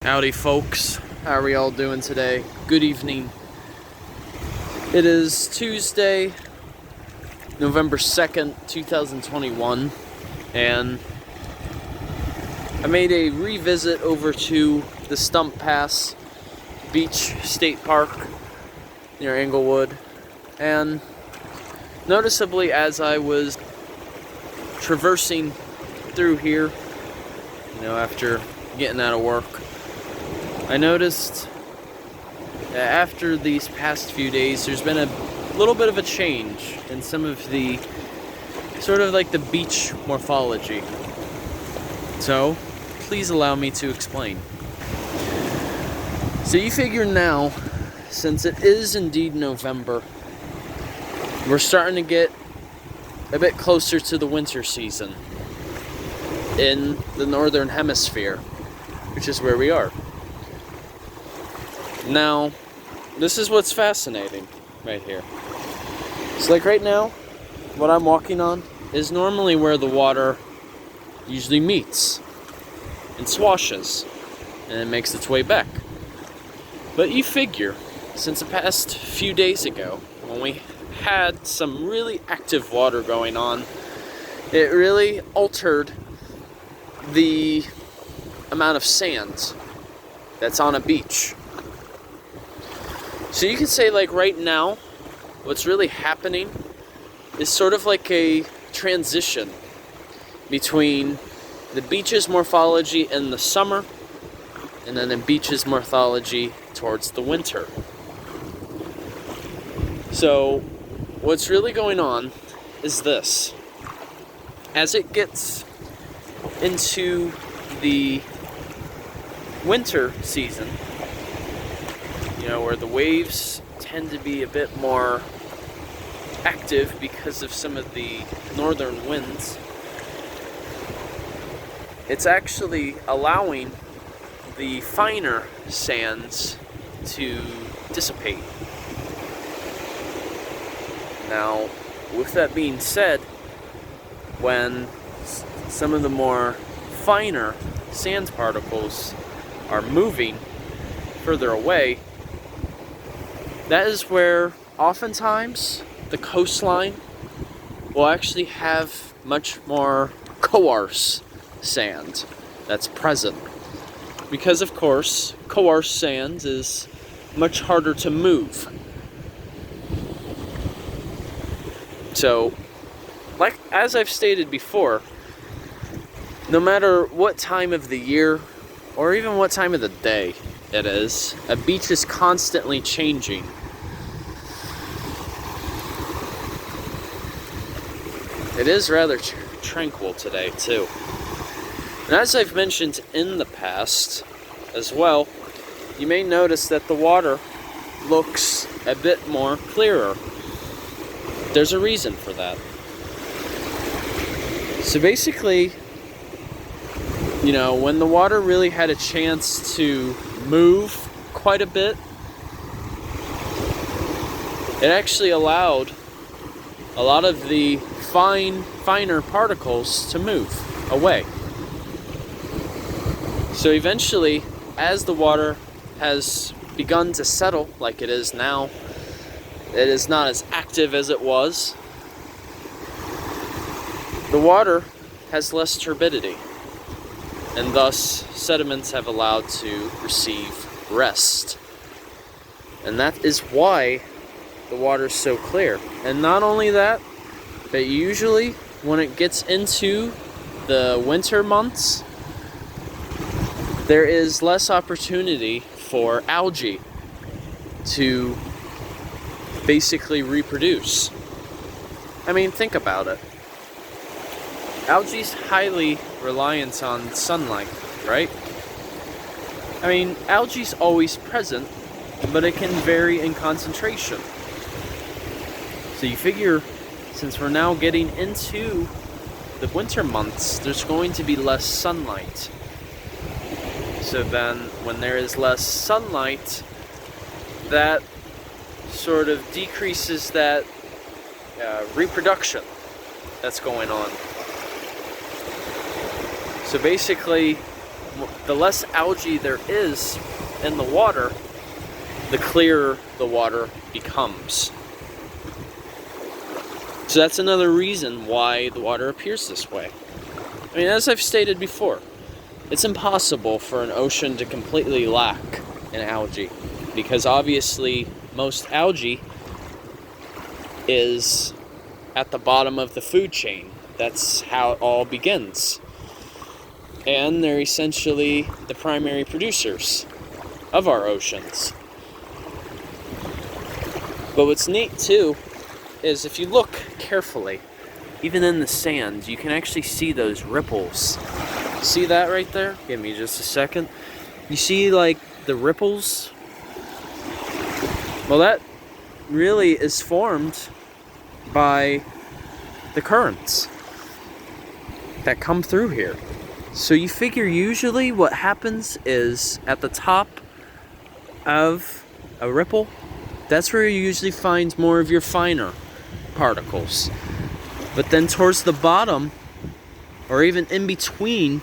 Howdy folks, how are we all doing today? Good evening. It is Tuesday, November 2nd, 2021, and I made a revisit over to the Stump Pass Beach State Park near Englewood, and noticeably as I was traversing through here, after getting out of work, I noticed that after these past few days, there's been a little bit of a change in some of the sort of like the beach morphology. So, please allow me to explain. So you figure now, since it is indeed November, we're starting to get a bit closer to the winter season in the northern hemisphere, which is where we are. Now, this is what's fascinating right here. So like right now, what I'm walking on is normally where the water usually meets and swashes and it makes its way back. But you figure, since the past few days ago, when we had some really active water going on, it really altered the amount of sand that's on a beach. So you could say, like right now, what's really happening is sort of like a transition between the beach's morphology in the summer and then the beach's morphology towards the winter. So what's really going on is this. As it gets into the winter season, where the waves tend to be a bit more active because of some of the northern winds, it's actually allowing the finer sands to dissipate. Now, with that being said, when some of the more finer sand particles are moving further away, that is where oftentimes the coastline will actually have much more coarse sand that's present. Because of course, coarse sand is much harder to move. So, as I've stated before, no matter what time of the year or even what time of the day it is, a beach is constantly changing. It is rather tranquil today too. And as I've mentioned in the past as well, you may notice that the water looks a bit more clearer. There's a reason for that. So basically, when the water really had a chance to move quite a bit, it actually allowed a lot of the finer particles to move away. So eventually, as the water has begun to settle like it is now, it is not as active as it was. The water has less turbidity, and thus sediments have allowed to receive rest. And that is why the water is so clear. And not only that, but usually when it gets into the winter months, there is less opportunity for algae to basically reproduce. I mean, think about it. Algae's highly reliant on sunlight, right? I mean, algae's always present, but it can vary in concentration. So you figure, since we're now getting into the winter months, there's going to be less sunlight. So then, when there is less sunlight, that sort of decreases that reproduction that's going on. So basically, the less algae there is in the water, the clearer the water becomes. So that's another reason why the water appears this way. I mean, as I've stated before, it's impossible for an ocean to completely lack in algae, because obviously most algae is at the bottom of the food chain. That's how it all begins. And they're essentially the primary producers of our oceans. But what's neat too is if you look carefully, even in the sand, you can actually see those ripples. See that right there? Give me just a second. You see like the ripples? Well, that really is formed by the currents that come through here. So you figure usually what happens is at the top of a ripple, that's where you usually find more of your finer particles. But then towards the bottom, or even in between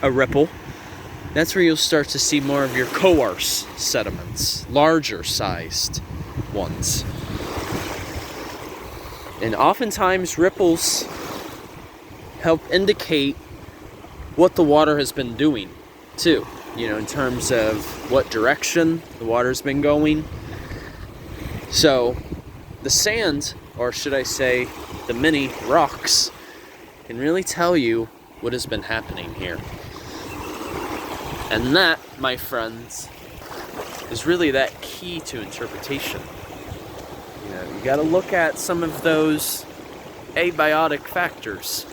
a ripple, that's where you'll start to see more of your coarse sediments, larger sized ones. And oftentimes ripples help indicate what the water has been doing too, you know, in terms of what direction the water's been going. So the sand, or should I say the mini rocks, can really tell you what has been happening here. And that, my friends, is really that key to interpretation. You know, you got to look at some of those abiotic factors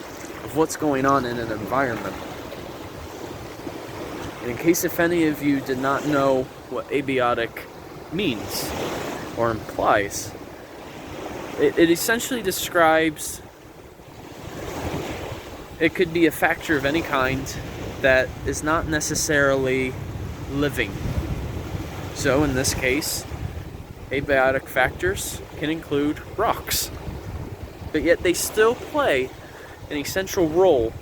of what's going on in an environment. And in case if any of you did not know what abiotic means or implies, it essentially describes, it could be a factor of any kind that is not necessarily living. So in this case, abiotic factors can include rocks, but yet they still play an essential role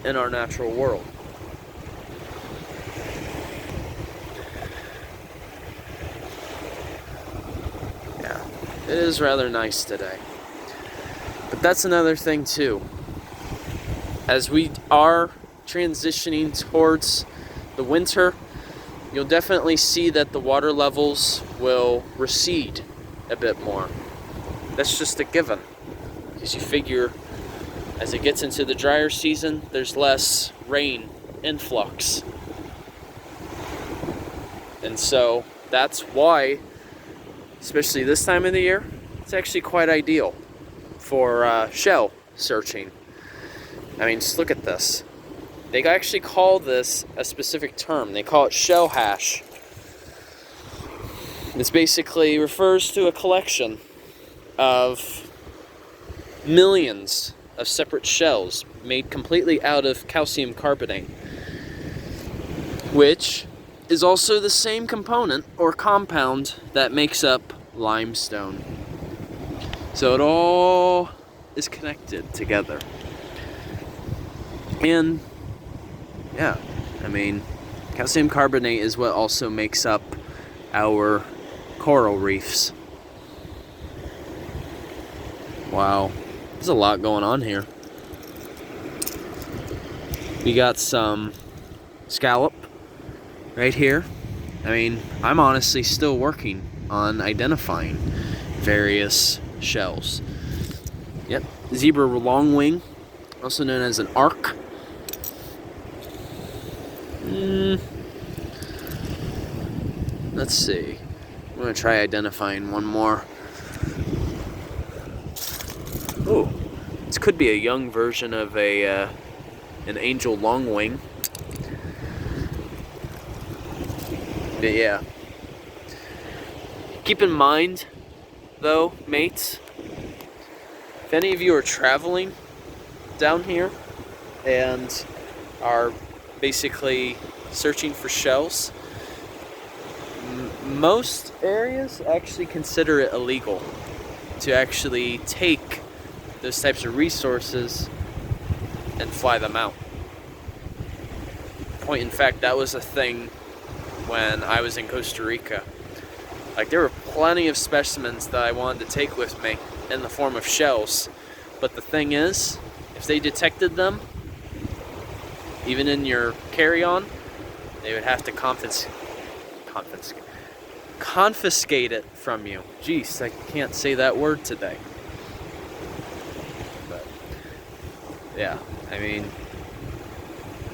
in our natural world. Yeah, it is rather nice today. But that's another thing too. As we are transitioning towards the winter, you'll definitely see that the water levels will recede a bit more. That's just a given, because you figure as it gets into the drier season, there's less rain influx. And so that's why, especially this time of the year, it's actually quite ideal for shell searching. I mean, just look at this. They actually call this a specific term. They call it shell hash. This basically refers to a collection of millions of separate shells made completely out of calcium carbonate, which is also the same component or compound that makes up limestone. So it all is connected together. And yeah, I mean, calcium carbonate is what also makes up our coral reefs. Wow, there's a lot going on here. We got some scallop right here. I mean, I'm honestly still working on identifying various shells. Yep, zebra longwing, also known as an arc. Let's see. I'm gonna try identifying one more. Oh, this could be a young version of an angel longwing. But yeah. Keep in mind, though, mates, if any of you are traveling down here and are basically searching for shells, most areas actually consider it illegal to actually take those types of resources and fly them out. point in fact, that was a thing when I was in Costa Rica. Like, there were plenty of specimens that I wanted to take with me in the form of shells. But the thing is, if they detected them, even in your carry-on, they would have to confiscate it from you. Jeez, I can't say that word today. But yeah, I mean,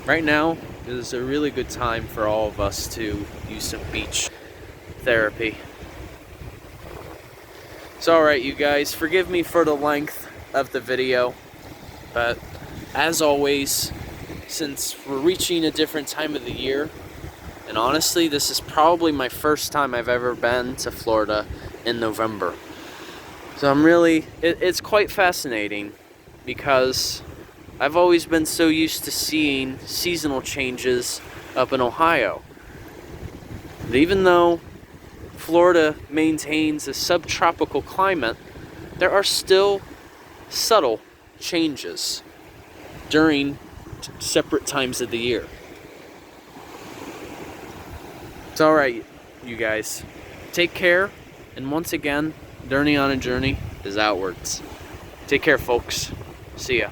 right now is a really good time for all of us to use some beach therapy. So alright, you guys, forgive me for the length of the video, but as always, since we're reaching a different time of the year, and honestly, this is probably my first time I've ever been to Florida in November. So it's quite fascinating, because I've always been so used to seeing seasonal changes up in Ohio. But even though Florida maintains a subtropical climate, there are still subtle changes during separate times of the year. It's alright, you guys. Take care, and once again, Journey on a Journey is outwards. Take care, folks. See ya.